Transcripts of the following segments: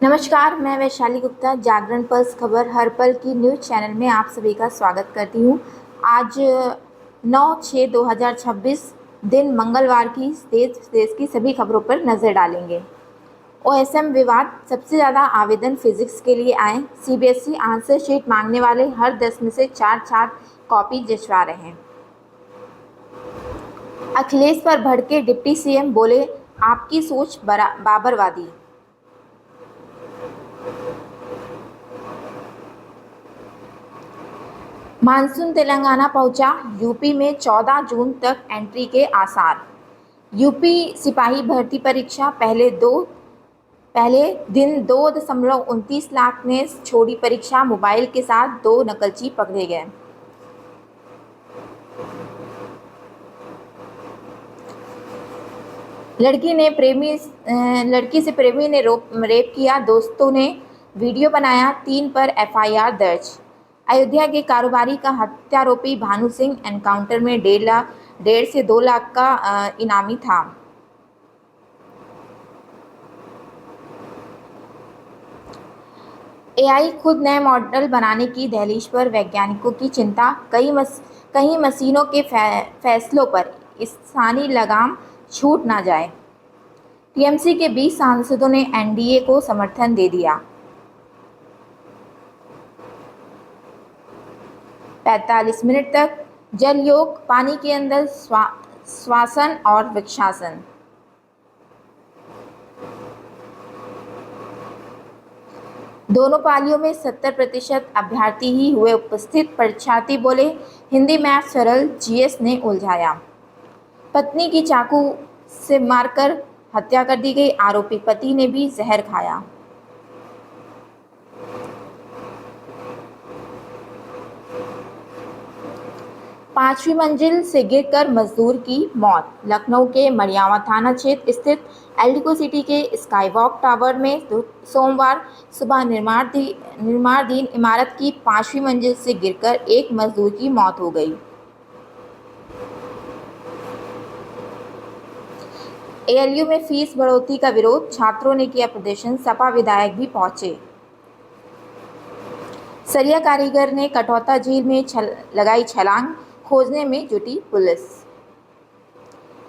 नमस्कार, मैं वैशाली गुप्ता जागरण पल्स खबर हर पल की न्यूज़ चैनल में आप सभी का स्वागत करती हूँ। आज 9/6/2026 दिन मंगलवार की देश की सभी खबरों पर नज़र डालेंगे। ओएसएम विवाद, सबसे ज़्यादा आवेदन फिजिक्स के लिए आए। सीबीएसई आंसर शीट मांगने वाले हर 10 में से 4 छात्र कॉपी जिचवा रहे हैं। अखिलेश पर भड़के डिप्टी सीएम, बोले आपकी सोच बाबरवादी। मानसून तेलंगाना पहुंचा, यूपी में 14 जून तक एंट्री के आसार। यूपी सिपाही भर्ती परीक्षा पहले दिन 2.29 लाख ने छोड़ी परीक्षा। मोबाइल के साथ 2 नकलची पकड़े गए। लड़की से प्रेमी ने रेप किया, दोस्तों ने वीडियो बनाया, 3 पर एफआईआर दर्ज। अयोध्या के कारोबारी का हत्यारोपी भानु सिंह एनकाउंटर में 1.5 से 2 लाख का इनामी था। एआई खुद नए मॉडल बनाने की दहलीज पर वैज्ञानिकों की चिंता। कहीं मशीनों के फैसलों पर स्थानीय लगाम छूट ना जाए। टीएमसी के 20 सांसदों ने एनडीए को समर्थन दे दिया। 45 मिनट तक जल योग, पानी के अंदर श्वासन और वृक्षासन। दोनों पालियों में 70% अभ्यर्थी ही हुए उपस्थित। परीक्षार्थी बोले हिंदी मैथ सरल, जीएस ने उलझाया। पत्नी की चाकू से मारकर हत्या कर दी गई, आरोपी पति ने भी जहर खाया। पांचवी मंजिल से गिरकर मजदूर की मौत। लखनऊ के मड़ियावा थाना क्षेत्र स्थित एल्डिको सिटी के स्काईवॉक टावर में सोमवार सुबह निर्माणाधीन इमारत की 5वीं मंजिल से गिरकर एक मजदूर की मौत हो गई। एएलयू में फीस बढ़ोतरी का विरोध, छात्रों ने किया प्रदर्शन, सपा विधायक भी पहुंचे। सरिया कारीगर ने कटौता झील में लगाई छलांग, खोजने में जुटी पुलिस।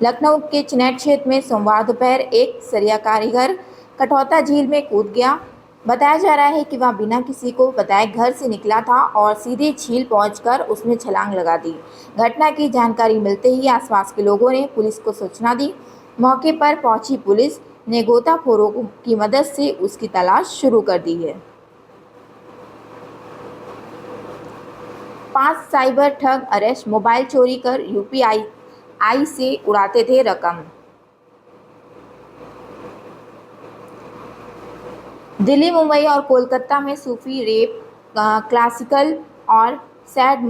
लखनऊ के चिनैट क्षेत्र में सोमवार दोपहर एक सरिया कारीगर कटौता झील में कूद गया। बताया जा रहा है कि वह बिना किसी को बताए घर से निकला था और सीधे झील पहुंचकर उसमें छलांग लगा दी। घटना की जानकारी मिलते ही आसपास के लोगों ने पुलिस को सूचना दी। मौके पर पहुंची पुलिस ने गोताखोरों की मदद से उसकी तलाश शुरू कर दी है। 5 साइबर ठग अरेस्ट, मोबाइल चोरी कर यूपीआई से उड़ाते थे रकम। दिल्ली, मुंबई और कोलकाता में सूफी रेप, क्लासिकल और सैड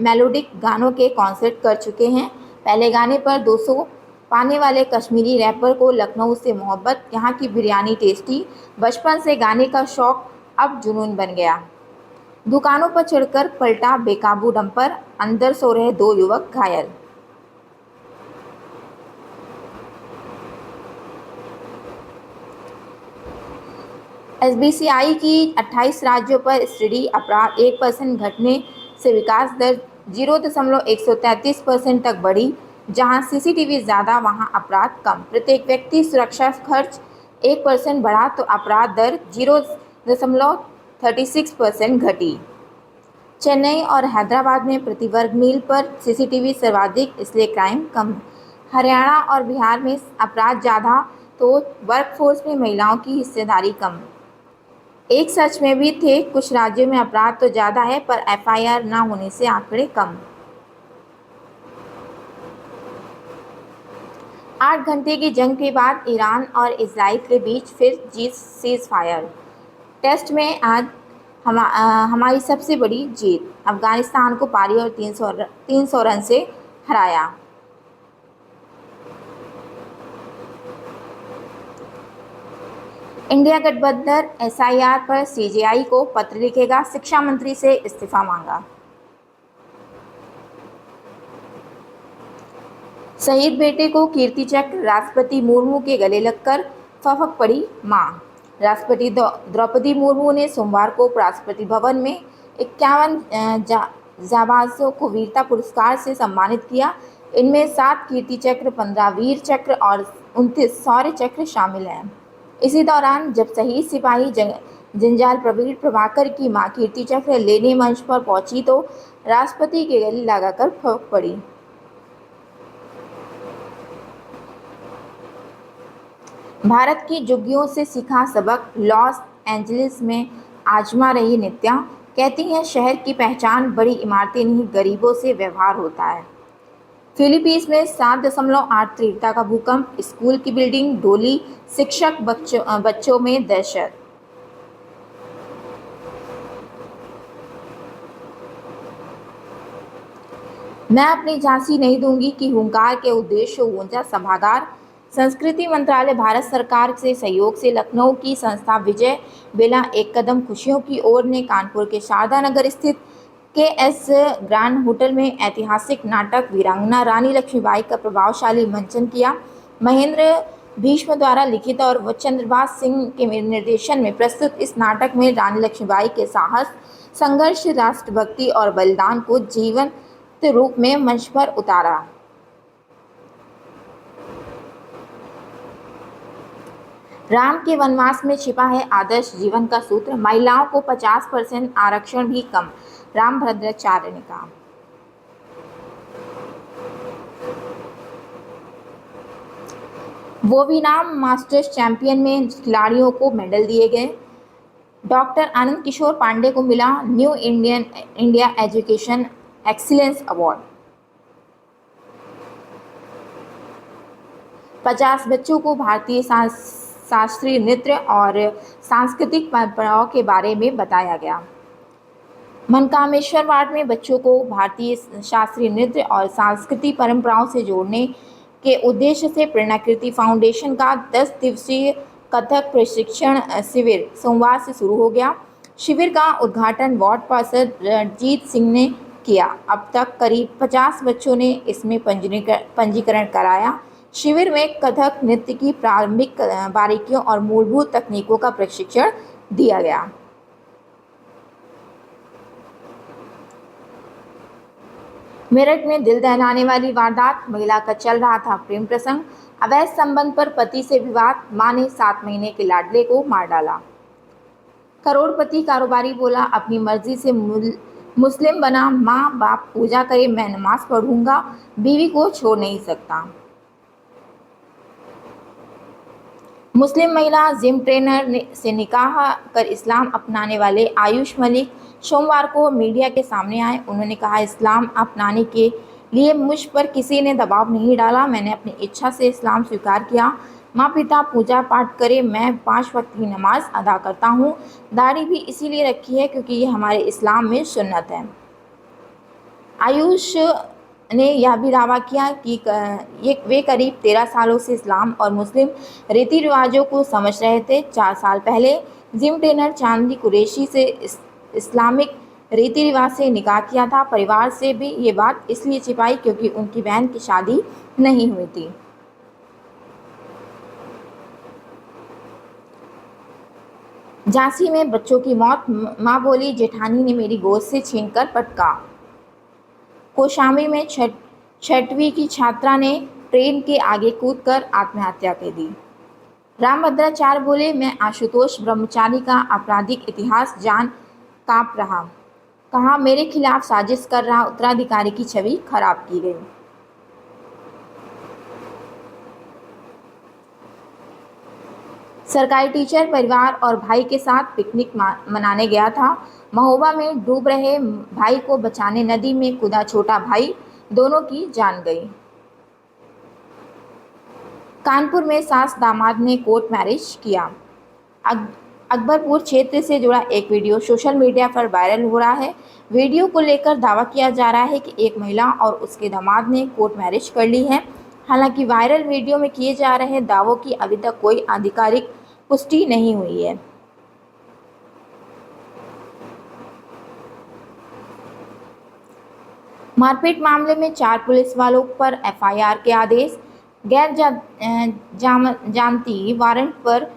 मेलोडिक गानों के कॉन्सर्ट कर चुके हैं। पहले गाने पर 200 पाने वाले कश्मीरी रैपर को लखनऊ से मोहब्बत, यहाँ की बिरयानी टेस्टी, बचपन से गाने का शौक अब जुनून बन गया। दुकानों पर चढ़कर पलटा बेकाबू डंपर, अंदर सो रहे 2 युवक घायल। एसबीसीआई की 28 राज्यों पर स्टडी, अपराध 1% घटने से विकास दर 0.133% तक बढ़ी। जहां सीसीटीवी ज़्यादा वहां अपराध कम। प्रत्येक व्यक्ति सुरक्षा खर्च 1% बढ़ा तो अपराध दर 0.36% घटी। चेन्नई और हैदराबाद में प्रति वर्ग मील पर सीसीटीवी सर्वाधिक, इसलिए क्राइम कम। हरियाणा और बिहार में अपराध ज़्यादा तो वर्कफोर्स में महिलाओं की हिस्सेदारी कम। एक सच में भी थे, कुछ राज्यों में अपराध तो ज़्यादा है पर एफआईआर न होने से आंकड़े कम। 8 घंटे की जंग के बाद ईरान और इजराइल के बीच फिर सीज फायर। टेस्ट में आज हमारी सबसे बड़ी जीत, अफगानिस्तान को पारी और 300 रन से हराया। इंडिया गठबंधन एसआईआर पर सीजेआई को पत्र लिखेगा, शिक्षा मंत्री से इस्तीफा मांगा। शहीद बेटे को कीर्ति चक्र, राष्ट्रपति मुर्मू के गले लगकर फफक पड़ी मां। राष्ट्रपति द्रौपदी मुर्मू ने सोमवार को राष्ट्रपति भवन में 51 जाबाजों को वीरता पुरस्कार से सम्मानित किया। इनमें 7 कीर्ति चक्र, 15 वीर चक्र और 29 शौर्य चक्र शामिल हैं। इसी दौरान जब शहीद सिपाही जंजाल प्रवीण प्रभाकर की मां कीर्ति चक्र लेने मंच पर पहुंची तो राष्ट्रपति के गले लगाकर फूंक पड़ी। भारत की झुग्गियों से सीखा सबक, लॉस एंजलिस में आजमा रही नित्या कहती हैं शहर की पहचान बड़ी इमारतें नहीं गरीबों से व्यवहार होता है। फिलीपींस में 7.8 तीव्रता का भूकंप, स्कूल की बिल्डिंग डोली, शिक्षक बच्चों में दहशत। मैं अपनी झांसी नहीं दूंगी कि हुंकार के उद्देश्य ऊंचा सभागार। संस्कृति मंत्रालय भारत सरकार से सहयोग से लखनऊ की संस्था विजय बेला एक कदम खुशियों की ओर ने कानपुर के शारदा नगर स्थित KS ग्रांड होटल में ऐतिहासिक नाटक वीरांगना रानी लक्ष्मीबाई का प्रभावशाली मंचन किया। महेंद्र भीष्म द्वारा लिखित और चंद्रभाष सिंह के निर्देशन में प्रस्तुत इस नाटक में रानी लक्ष्मीबाई के साहस, संघर्ष, राष्ट्रभक्ति और बलिदान को जीवंत रूप में मंच पर उतारा। राम के वनवास में छिपा है आदर्श जीवन का सूत्र, महिलाओं को 50% आरक्षण भी कम, रामभद्राचार्य ने कहा। वोविनाम मास्टर्स चैंपियन में खिलाड़ियों को मेडल दिए गए। डॉक्टर आनंद किशोर पांडे को मिला new India education excellence award. 50 बच्चों को भारतीय शास्त्रीय नृत्य और सांस्कृतिक परंपराओं के बारे में बताया गया। मनकामेश्वर वार्ड में बच्चों को भारतीय शास्त्रीय नृत्य और सांस्कृतिक परंपराओं से जोड़ने के उद्देश्य से प्रेरणाकृति फाउंडेशन का 10 दिवसीय कथक प्रशिक्षण शिविर सोमवार से शुरू हो गया। शिविर का उद्घाटन वार्ड पार्षद रणजीत सिंह ने किया। अब तक करीब 50 बच्चों ने इसमें पंजीकरण कराया। शिविर में कथक नृत्य की प्रारंभिक बारीकियों और मूलभूत तकनीकों का प्रशिक्षण दिया गया। मेरठ में दिल दहलाने वाली वारदात, महिला का चल रहा था प्रेम प्रसंग, अवैध संबंध पर पति से विवाद, मां ने 7 महीने के लाडले को मार डाला। करोड़पति कारोबारी बोला अपनी मर्जी से मुस्लिम बना, माँ बाप पूजा करे, मैं नमाज पढ़ूंगा, बीवी को छोड़ नहीं सकता। मुस्लिम महिला जिम ट्रेनर से निकाह कर इस्लाम अपनाने वाले आयुष मलिक सोमवार को मीडिया के सामने आए। उन्होंने कहा, इस्लाम अपनाने के लिए मुझ पर किसी ने दबाव नहीं डाला, मैंने अपनी इच्छा से इस्लाम स्वीकार किया। माँ पिता पूजा पाठ करे, मैं 5 वक्त की नमाज अदा करता हूँ। दाढ़ी भी इसीलिए रखी है क्योंकि ये हमारे इस्लाम में सुन्नत है। आयुष ने यह भी दावा किया कि वे करीब 13 सालों से इस्लाम और मुस्लिम रीति रिवाजों को समझ रहे थे। 4 साल पहले जिम ट्रेनर चांदनी कुरैशी से इस्लामिक रीति रिवाज से निकाह किया था। परिवार से भी ये बात इसलिए छिपाई क्योंकि उनकी बहन की शादी नहीं हुई थी। झांसी में बच्चों की मौत, मां बोली जेठानी ने मेरी गोद से छीनकर पटका। कौशाम्बी में 6वीं की छात्रा ने ट्रेन के आगे कूदकर आत्महत्या कर दी। रामभद्राचार्य बोले, मैं आशुतोष ब्रह्मचारी का आपराधिक इतिहास जान कांप रहा। कहा, मेरे खिलाफ साजिश कर रहा उत्तराधिकारी की छवि खराब की गई। सरकारी टीचर परिवार और भाई के साथ पिकनिक मनाने गया था। महोबा में डूब रहे भाई को बचाने नदी में कूदा छोटा भाई, दोनों की जान गई। कानपुर में सास दामाद ने कोर्ट मैरिज किया। अकबरपुर क्षेत्र से जुड़ा एक वीडियो सोशल मीडिया पर वायरल हो रहा है। वीडियो को लेकर दावा किया जा रहा है कि एक महिला और उसके दामाद ने कोर्ट मैरिज कर ली है। हालांकि वायरल वीडियो में किए जा रहे दावों की अभी तक कोई आधिकारिक पुष्टि नहीं हुई है। मारपीट मामले में 4 पुलिस वालों पर FIR के आदेश, गैर जानती वारंट पर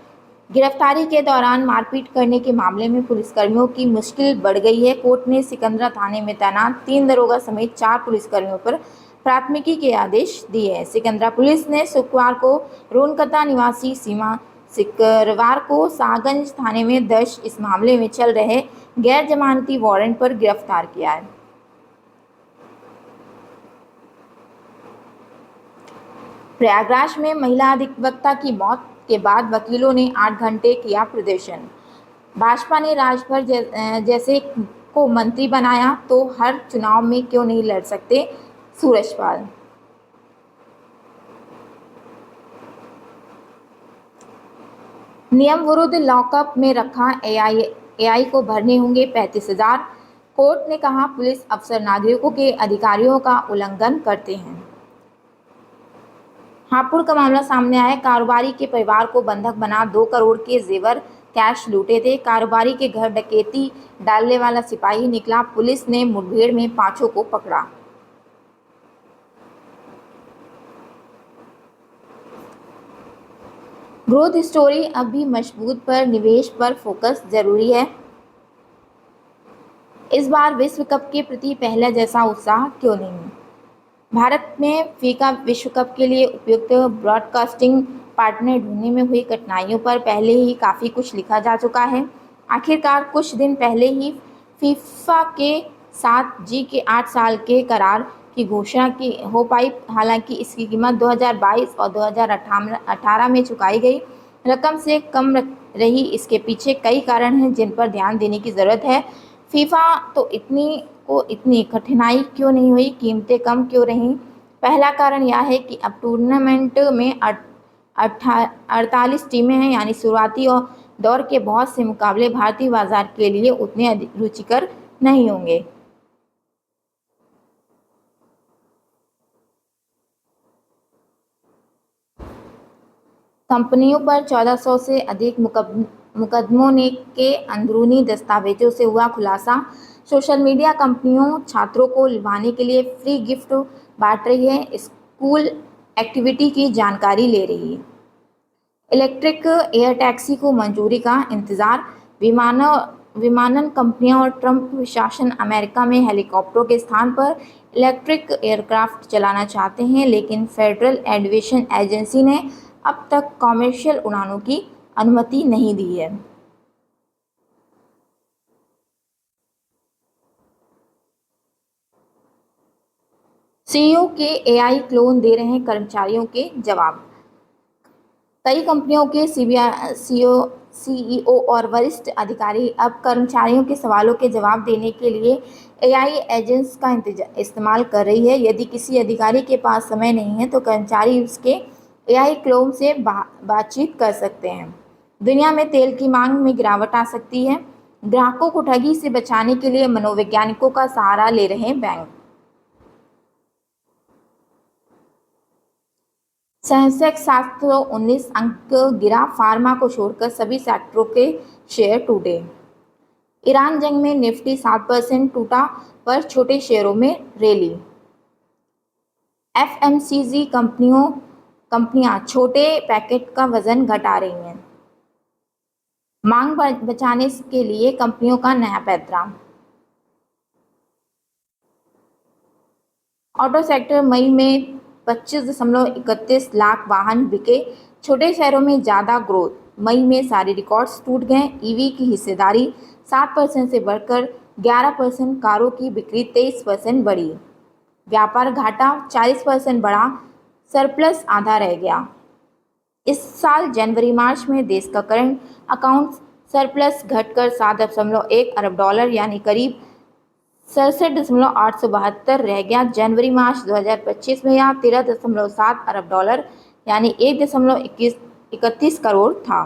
गिरफ्तारी के दौरान मारपीट करने के मामले में पुलिसकर्मियों की मुश्किल बढ़ गई है। कोर्ट ने सिकंदरा थाने में तैनात 3 दरोगा समेत 4 पुलिसकर्मियों पर प्राथमिकी के आदेश दिए हैं। सिकंदरा पुलिस ने शुक्रवार को रोनकता निवासी सीमा सिकरवार को शाहगंज थाने में दर्ज इस मामले में चल रहे गैर जमानती वारंट पर गिरफ्तार किया है। प्रयागराज में महिला अधिवक्ता की मौत के बाद वकीलों ने 8 घंटे किया प्रदर्शन। भाजपा ने राजभर जैसे को मंत्री बनाया तो हर चुनाव में क्यों नहीं लड़ सकते? सूरजपाल। नियम विरुद्ध लॉकअप में रखा एआई को भरने होंगे 35,000। कोर्ट ने कहा पुलिस अफसर नागरिकों के अधिकारियों का उल्लंघन करते हैं। हापुड़ का मामला सामने आया। कारोबारी के परिवार को बंधक बना 2 करोड़ के जेवर कैश लूटे थे। कारोबारी के घर डकैती डालने वाला सिपाही निकला। पुलिस ने मुठभेड़ में 5 को पकड़ा। ग्रोथ स्टोरी अब भी मजबूत पर निवेश पर फोकस जरूरी है। इस बार विश्व कप के प्रति पहले जैसा उत्साह क्यों नहीं? भारत में फीफा विश्व कप के लिए उपयुक्त ब्रॉडकास्टिंग पार्टनर ढूंढने में हुई कठिनाइयों पर पहले ही काफ़ी कुछ लिखा जा चुका है। आखिरकार कुछ दिन पहले ही फीफा के साथ जी के 8 साल के करार की घोषणा की हो पाई। हालांकि इसकी कीमत 2022 और 2018 में चुकाई गई रकम से कम रही। इसके पीछे कई कारण हैं जिन पर ध्यान देने की ज़रूरत है। फीफा तो इतनी कठिनाई क्यों नहीं हुई? कीमतें कम क्यों रहीं? पहला कारण यह है कि अब टूर्नामेंट में 48 टीमें हैं, यानी शुरुआती और दौर के बहुत से मुकाबले भारतीय बाजार के लिए उतने रुचिकर नहीं होंगे। कंपनियों पर 1400 से अधिक मुकदमों के अंदरूनी दस्तावेजों से हुआ खुलासा। सोशल मीडिया कंपनियों छात्रों को लुभाने के लिए फ्री गिफ्ट बांट रही है, स्कूल एक्टिविटी की जानकारी ले रही है। इलेक्ट्रिक एयर टैक्सी को मंजूरी का इंतजार। विमानन कंपनियां और ट्रंप प्रशासन अमेरिका में हेलीकॉप्टरों के स्थान पर इलेक्ट्रिक एयरक्राफ्ट चलाना चाहते हैं, लेकिन फेडरल एविएशन एजेंसी ने अब तक कॉमर्शियल उड़ानों की अनुमति नहीं दी है। सीईओ के एआई क्लोन दे रहे हैं कर्मचारियों के जवाब। कई कंपनियों के सीईओ और वरिष्ठ अधिकारी अब कर्मचारियों के सवालों के जवाब देने के लिए एआई एजेंट्स का इस्तेमाल कर रही है। यदि किसी अधिकारी के पास समय नहीं है तो कर्मचारी उसके एआई क्लोन से बातचीत कर सकते हैं। दुनिया में तेल की मांग में गिरावट आ सकती है। ग्राहकों को ठगी से बचाने के लिए मनोवैज्ञानिकों का सहारा ले रहे हैं बैंक। सेंसेक्स 719 अंक गिरा। फार्मा को छोड़कर सभी सेक्टरों के शेयर टूटे। ईरान जंग में निफ्टी 7% टूटा पर छोटे शेयरों में रैली। एफएमसीजी कंपनियां छोटे पैकेट का वजन घटा रही हैं। मांग बचाने के लिए कंपनियों का नया पैंतरा। ऑटो सेक्टर मई में 25.31 लाख वाहन बिके। छोटे शहरों में ज़्यादा ग्रोथ। मई में सारे रिकॉर्ड्स टूट गए। ईवी की हिस्सेदारी 7% से बढ़कर 11%। कारों की बिक्री 23% बढ़ी। व्यापार घाटा 40% बढ़ा। सरप्लस आधा रह गया। इस साल जनवरी मार्च में देश का करंट अकाउंट सरप्लस घटकर $7.1 अरब यानी करीब 67.872 रह गया। जनवरी मार्च 2025 में यह $13.7 अरब यानी 1.31 करोड़ था।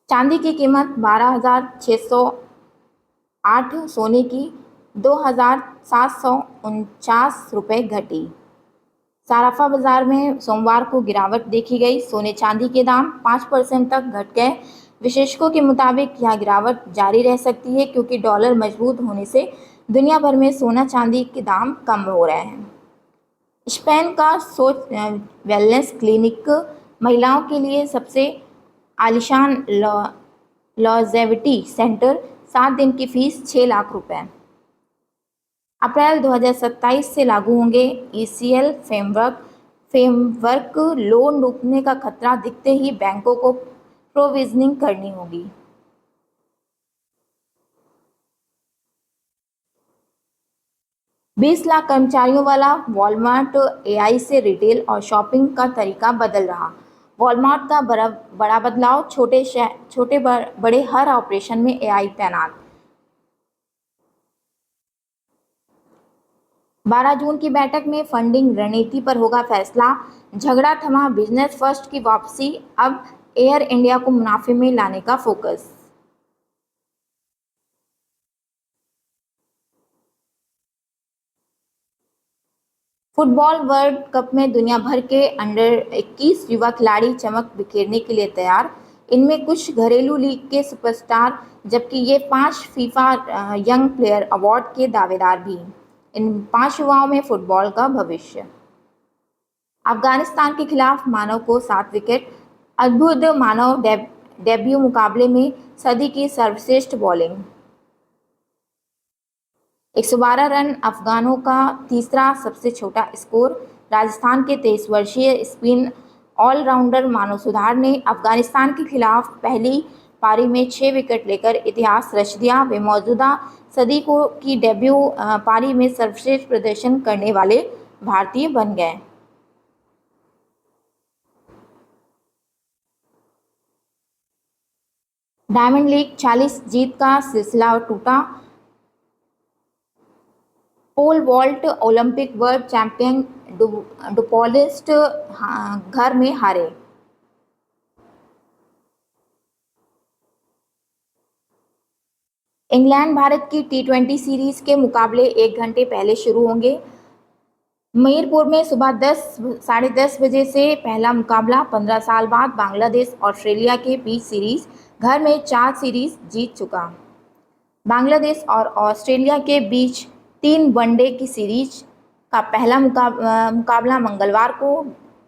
चांदी की कीमत 12,608, सोने की 2,749 रुपये घटी। साराफा बाजार में सोमवार को गिरावट देखी गई। सोने चांदी के दाम 5% तक घट गए। विशेषज्ञों के मुताबिक यह गिरावट जारी रह सकती है क्योंकि डॉलर मजबूत होने से दुनिया भर में सोना चांदी के दाम कम हो रहे हैं। स्पेन का सोच वेलनेस क्लिनिक महिलाओं के लिए सबसे आलीशान लॉन्जेविटी सेंटर, 7 दिन की फीस 6 लाख रुपए। अप्रैल 2027 से लागू होंगे ईसीएल फ्रेमवर्क, लोन डूबने का खतरा दिखते ही बैंकों को प्रोविजनिंग करनी होगी। बीस लाख कर्मचारियों वाला वॉलमार्ट एआई से रिटेल और शॉपिंग का तरीका बदल रहा। वॉलमार्ट का बड़ा बदलाव, छोटे बड़े हर ऑपरेशन में एआई तैनात। 12 जून की बैठक में फंडिंग रणनीति पर होगा फैसला। झगड़ा थमा, बिजनेस फर्स्ट की वापसी, अब एयर इंडिया को मुनाफे में लाने का फोकस। फुटबॉल वर्ल्ड कप में दुनिया भर के अंडर 21 युवा खिलाड़ी चमक बिखेरने के लिए तैयार। इनमें कुछ घरेलू लीग के सुपरस्टार, जबकि ये 5 फीफा यंग प्लेयर अवार्ड के दावेदार भी। इन 5 युवाओं में फुटबॉल का भविष्य। अफगानिस्तान के खिलाफ मानव को 7 विकेट, अद्भुत मानव डेब्यू, मुकाबले में सदी की सर्वश्रेष्ठ बॉलिंग। 112 रन, अफगानों का तीसरा सबसे छोटा स्कोर। राजस्थान के 23 वर्षीय स्पिन ऑलराउंडर मानव सुधार ने अफगानिस्तान के खिलाफ पहली पारी में 6 विकेट लेकर इतिहास रच दिया। वे मौजूदा सदी की डेब्यू पारी में सर्वश्रेष्ठ प्रदर्शन करने वाले भारतीय बन गए। डायमंड लीग 40 जीत का सिलसिला टूटा। Pole vault Olympic world champion Duplantis घर में हारे। इंग्लैंड भारत की टी20 सीरीज के मुकाबले 1 घंटे पहले शुरू होंगे। मीरपुर में सुबह 10 साढ़े 10 बजे से पहला मुकाबला। 15 साल बाद बांग्लादेश ऑस्ट्रेलिया के बीच सीरीज। घर में 4 सीरीज जीत चुका बांग्लादेश और ऑस्ट्रेलिया के बीच 3 वनडे की सीरीज का पहला मुकाबला मंगलवार को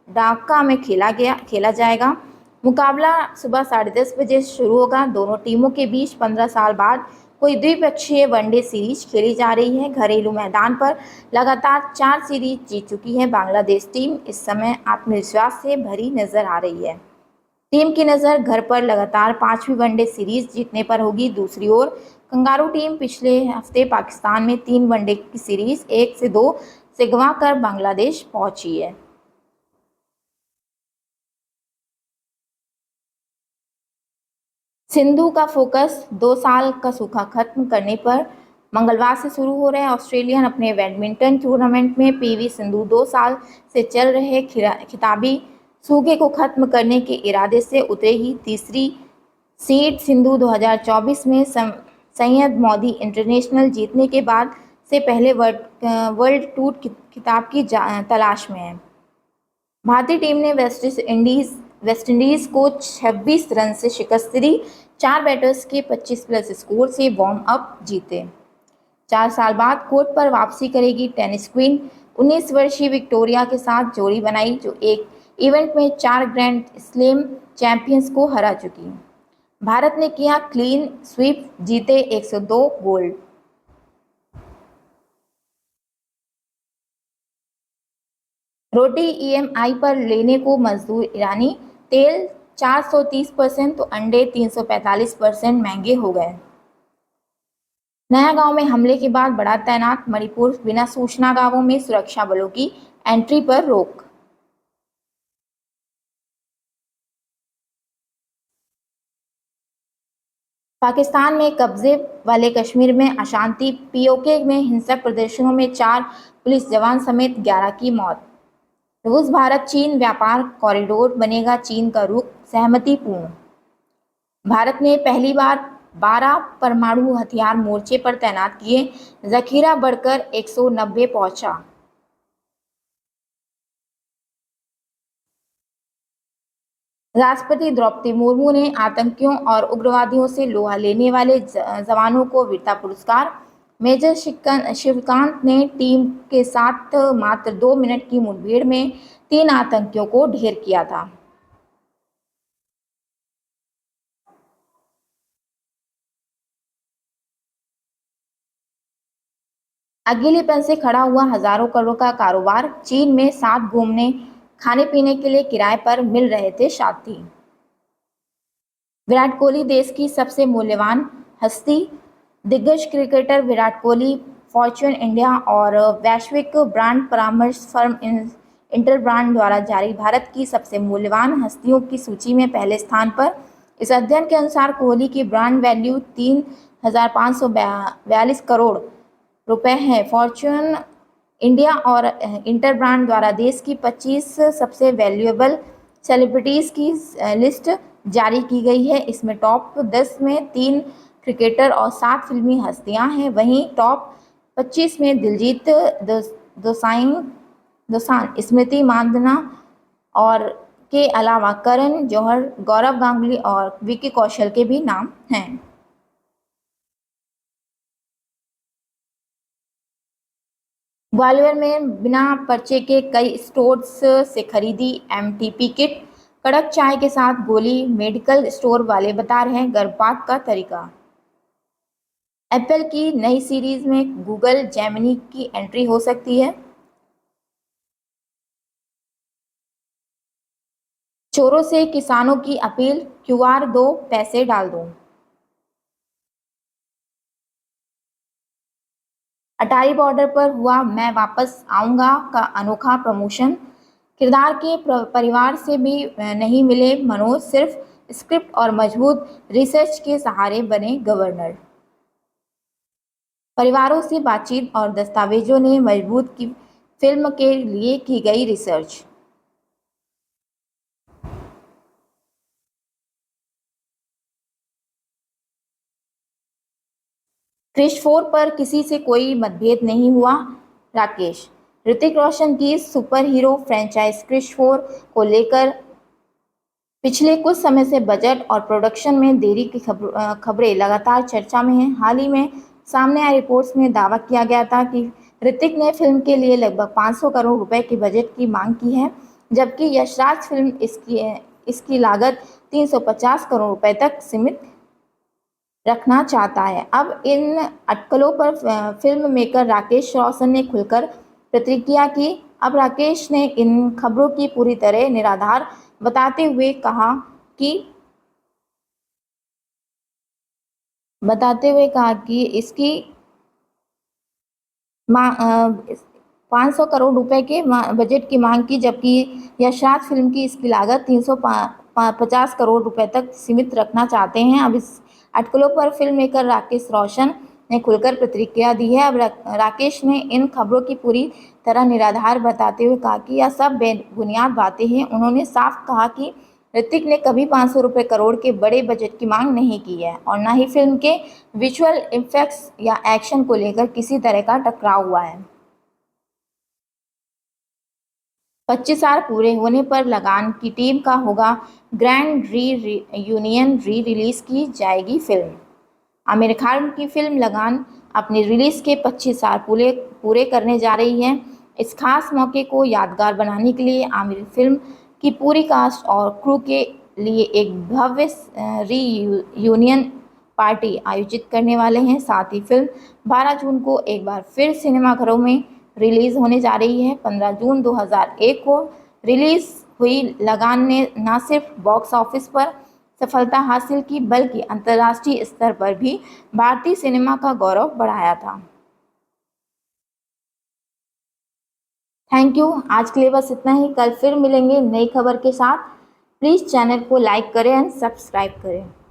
ढाका में खेला जाएगा। मुकाबला सुबह 10:30 बजे शुरू होगा। दोनों टीमों के बीच 15 साल बाद कोई द्विपक्षीय वनडे सीरीज खेली जा रही है। घरेलू मैदान पर लगातार 4 सीरीज जीत चुकी है बांग्लादेश टीम। इस समय आत्मविश्वास से भरी नजर आ रही है। टीम की नज़र घर पर लगातार 5वीं वनडे सीरीज जीतने पर होगी। दूसरी ओर कंगारू टीम पिछले हफ्ते पाकिस्तान में 3 वनडे की सीरीज 1-2 से गंवाकर बांग्लादेश पहुंची है। सिंधु का फोकस 2 साल का सूखा खत्म करने पर। मंगलवार से शुरू हो रहे ऑस्ट्रेलियन अपने बैडमिंटन टूर्नामेंट में पीवी सिंधु 2 साल से चल रहे खिताबी सूखे को खत्म करने के इरादे से उतरेगी। तीसरी सीड सिंधु 2024 में सैयद मोदी इंटरनेशनल जीतने के बाद से पहले वर्ल्ड टूर खिताब की तलाश में है। भारतीय टीम ने वेस्टइंडीज को 26 रन से शिकस्त दी। 4 बैटर्स के 25+ स्कोर से वार्म अप जीते। 4 साल बाद कोर्ट पर वापसी करेगी टेनिस क्वीन। 19 वर्षीय विक्टोरिया के साथ जोड़ी बनाई, जो एक इवेंट में 4 ग्रैंड स्लैम चैंपियंस को हरा चुकी। भारत ने किया क्लीन स्वीप, जीते 102 गोल्ड। रोटी ईएमआई पर लेने को मजदूर ईरानी। तेल 430% तो अंडे 345% महंगे हो गए। नया गांव में हमले के बाद बड़ा तैनात मणिपुर। बिना सूचना गांवों में सुरक्षा बलों की एंट्री पर रोक। पाकिस्तान में कब्जे वाले कश्मीर में अशांति। पीओके में हिंसक प्रदर्शनों में 4 पुलिस जवान समेत 11 की मौत। रूस भारत चीन व्यापार कॉरिडोर बनेगा चीन का रुख, सहमति पूर्ण। भारत ने पहली बार 12 परमाणु हथियार मोर्चे पर तैनात किए। जखीरा बढ़कर 190 पहुंचा। राष्ट्रपति द्रौपदी मुर्मू ने आतंकियों और उग्रवादियों से लोहा लेने वाले जवानों को वीरता पुरस्कार मेजर शिवकांत ने टीम के साथ मात्र 2 मिनट की मुठभेड़ में 3 आतंकियों को ढेर किया था। अकेलेपन से खड़ा हुआ हजारों करोड़ का कारोबार, चीन में साथ घूमने खाने पीने के लिए किराए पर मिल रहे थे साथी। विराट कोहली देश की सबसे मूल्यवान हस्ती। दिग्गज cricketer Virat Kohli Fortune India और वैश्विक ब्रांड परामर्श फर्म इंटरब्रांड द्वारा जारी भारत की सबसे मूल्यवान हस्तियों की सूची में पहले स्थान पर। इस अध्ययन के अनुसार कोहली की ब्रांड वैल्यू 3,542 करोड़ रुपए है। फॉर्च्यून इंडिया और इंटरब्रांड द्वारा देश की 25 सबसे वैल्यूएबल सेलिब्रिटीज की लिस्ट जारी की गई है। इसमें टॉप 10 में 3 क्रिकेटर और 7 फिल्मी हस्तियां हैं। वहीं टॉप 25 में दिलजीत दोसांझ, स्मृति मांधाना और के अलावा करण जौहर, गौरव गांगुली और विकी कौशल के भी नाम हैं। ग्वालियर में बिना पर्चे के कई स्टोर्स से खरीदी एमटीपी किट, कड़क चाय के साथ गोली, मेडिकल स्टोर वाले बता रहे हैं गर्भपात का तरीका। एप्पल की नई सीरीज में गूगल जेमिनी की एंट्री हो सकती है। चोरों से किसानों की अपील, क्यूआर दो पैसे डाल दो। अटारी बॉर्डर पर हुआ मैं वापस आऊंगा का अनोखा प्रमोशन। किरदार के परिवार से भी नहीं मिले मनोज, सिर्फ स्क्रिप्ट और मजबूत रिसर्च के सहारे बने गवर्नर। परिवारों से बातचीत और दस्तावेजों ने मजबूत की फिल्म के लिए की गई रिसर्च। क्रिश 4 पर किसी से कोई मतभेद नहीं हुआ, राकेश। ऋतिक रोशन की सुपर हीरो फ्रेंचाइज क्रिश 4 को लेकर पिछले कुछ समय से बजट और प्रोडक्शन में देरी की खबरें लगातार चर्चा में हैं। हाल ही में सामने आई रिपोर्ट्स में दावा किया गया था कि ऋतिक ने फिल्म के लिए लगभग 500 करोड़ रुपए की बजट की मांग की है, जबकि यशराज फिल्म इसकी लागत 350 करोड़ रुपए तक सीमित रखना चाहता है। अब इन अटकलों पर फिल्म मेकर राकेश रोशन ने खुलकर प्रतिक्रिया की। अब राकेश ने इन खबरों की पूरी तरह निराधार कि बताते हुए कहा कि इसकी 500 करोड़ रुपए के बजट की मांग की, जबकि यशराज फिल्म की इसकी लागत 350 करोड़ रुपए तक सीमित रखना चाहते हैं। अब इस अटकलों पर फिल्म मेकर राकेश रोशन ने खुलकर प्रतिक्रिया दी है। अब राकेश ने इन खबरों की पूरी तरह निराधार बताते हुए कहा कि यह सब बेबुनियाद बातें हैं। उन्होंने साफ कहा कि ऋतिक ने कभी 500 करोड़ के बड़े बजट की मांग नहीं की है और न ही फिल्म के विजुअल इफेक्ट्स या एक्शन को लेकर किसी तरह का टकराव हुआ है। 25 साल पूरे होने पर लगान की टीम का होगा ग्रैंड यूनियन, रिलीज की जाएगी फिल्म। आमिर खान की फिल्म लगान अपनी रिलीज के 25 साल पूरे करने जा रही है। इस खास मौके को यादगार बनाने के लिए आमिर फिल्म की पूरी कास्ट और क्रू के लिए एक भव्य रीयूनियन पार्टी आयोजित करने वाले हैं। साथ ही फिल्म 12 जून को एक बार फिर सिनेमाघरों में रिलीज होने जा रही है। 15 जून 2001 को रिलीज हुई लगान ने न सिर्फ बॉक्स ऑफिस पर सफलता हासिल की, बल्कि अंतर्राष्ट्रीय स्तर पर भी भारतीय सिनेमा का गौरव बढ़ाया था। Thank you. आज के लिए बस इतना ही। कल फिर मिलेंगे नई खबर के साथ। प्लीज़ चैनल को लाइक करें एंड सब्सक्राइब करें।